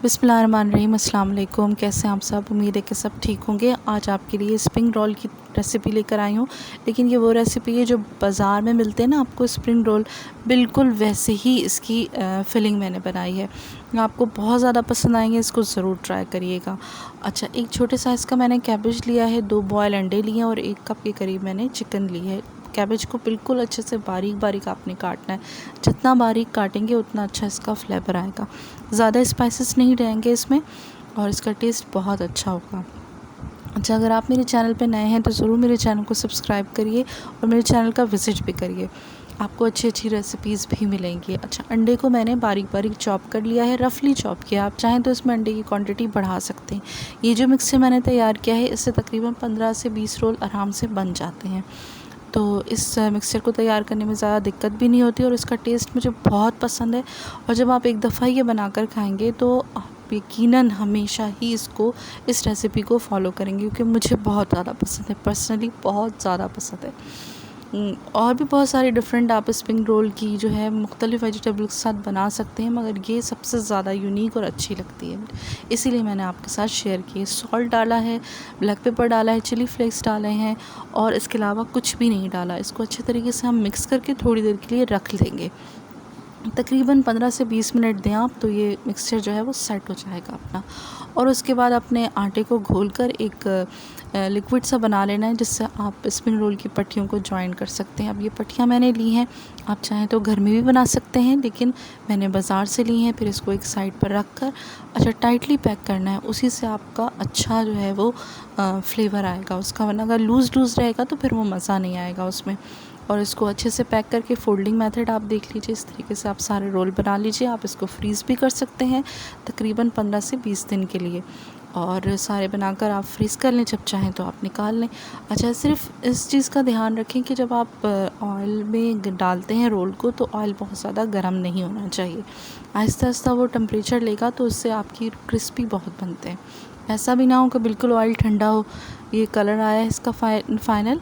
बिस्मिल्लाहिर्रहमानिर्रहीम। अस्सलाम वालेकुम। कैसे हैं आप सब? उम्मीद है कि सब ठीक होंगे। आज आपके लिए स्प्रिंग रोल की रेसिपी लेकर आई हूँ, लेकिन ये वो रेसिपी है जो बाज़ार में मिलते हैं ना आपको स्प्रिंग रोल, बिल्कुल वैसे ही इसकी फिलिंग मैंने बनाई है। आपको बहुत ज़्यादा पसंद आएंगे, इसको ज़रूर ट्राई करिएगा। अच्छा, एक छोटे साइज़ का मैंने कैबेज लिया है, 2 बॉयल अंडे लिए हैं और 1 कप के करीब मैंने चिकन ली है। कैबेज को बिल्कुल अच्छे से बारीक बारीक आपने काटना है। जितना बारीक काटेंगे उतना अच्छा इसका फ्लेवर आएगा। ज़्यादा स्पाइसेस नहीं रहेंगे इसमें और इसका टेस्ट बहुत अच्छा होगा। अच्छा, अगर आप मेरे चैनल पे नए हैं तो ज़रूर मेरे चैनल को सब्सक्राइब करिए और मेरे चैनल का विज़िट भी करिए, आपको अच्छी अच्छी रेसिपीज़ भी मिलेंगी। अच्छा, अंडे को मैंने बारीक बारीक चॉप कर लिया है, रफली चॉप किया। आप चाहें तो इसमें अंडे की क्वांटिटी बढ़ा सकते हैं। ये जो मिक्सचर मैंने तैयार किया है, इससे तकरीबन 15 से 20 रोल आराम से बन जाते हैं। तो इस मिक्सचर को तैयार करने में ज़्यादा दिक्कत भी नहीं होती और इसका टेस्ट मुझे बहुत पसंद है। और जब आप एक दफ़ा ये बनाकर खाएंगे तो आप यकीनन हमेशा ही इस रेसिपी को फॉलो करेंगे, क्योंकि मुझे बहुत ज़्यादा पसंद है, पर्सनली बहुत ज़्यादा पसंद है। और भी बहुत सारे डिफरेंट आप स्प्रिंग रोल की जो है मुख्तलिफ़ वेजिटेबल के साथ बना सकते हैं, मगर ये सबसे ज़्यादा यूनिक और अच्छी लगती है, इसीलिए मैंने आपके साथ शेयर की है। सॉल्ट डाला है, ब्लैक पेपर डाला है, चिली फ्लेक्स डाले हैं और इसके अलावा कुछ भी नहीं डाला। इसको अच्छे तरीके से हम मिक्स करके थोड़ी देर के लिए रख लेंगे। तकरीबन 15 से 20 मिनट दें आप, तो ये मिक्सचर जो है वो सेट हो जाएगा अपना। और उसके बाद अपने आटे को घोलकर एक लिक्विड सा बना लेना है, जिससे आप स्प्रिंग रोल की पट्टियों को जॉइन कर सकते हैं। अब ये पट्टियाँ मैंने ली हैं, आप चाहें तो घर में भी बना सकते हैं, लेकिन मैंने बाज़ार से ली हैं। फिर इसको एक साइड पर रख कर अच्छा टाइटली पैक करना है, उसी से आपका अच्छा जो है वो फ्लेवर आएगा उसका। वरना अगर लूज़ लूज़ रहेगा तो फिर वो मज़ा नहीं आएगा उसमें। और इसको अच्छे से पैक करके फोल्डिंग मेथड आप देख लीजिए, इस तरीके से आप सारे रोल बना लीजिए। आप इसको फ्रीज़ भी कर सकते हैं तकरीबन 15 से 20 दिन के लिए, और सारे बनाकर आप फ्रीज़ कर लें, जब चाहें तो आप निकाल लें। अच्छा, सिर्फ इस चीज़ का ध्यान रखें कि जब आप ऑयल में डालते हैं रोल को, तो ऑयल बहुत ज़्यादा गर्म नहीं होना चाहिए। आहिस्ता आहिस्ता वो टेम्परेचर लेगा तो उससे आपकी क्रिस्पी बहुत बनते हैं। ऐसा भी ना हो कि बिल्कुल ऑयल ठंडा हो। ये कलर आया है इसका फाइनल,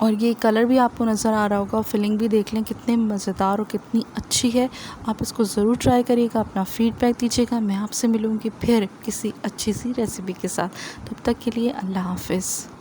और ये कलर भी आपको नज़र आ रहा होगा। फिलिंग भी देख लें कितने मज़ेदार और कितनी अच्छी है। आप इसको ज़रूर ट्राई करिएगा, अपना फ़ीडबैक दीजिएगा। मैं आपसे मिलूँगी फिर किसी अच्छी सी रेसिपी के साथ। तब तक के लिए अल्लाह हाफ़िज़।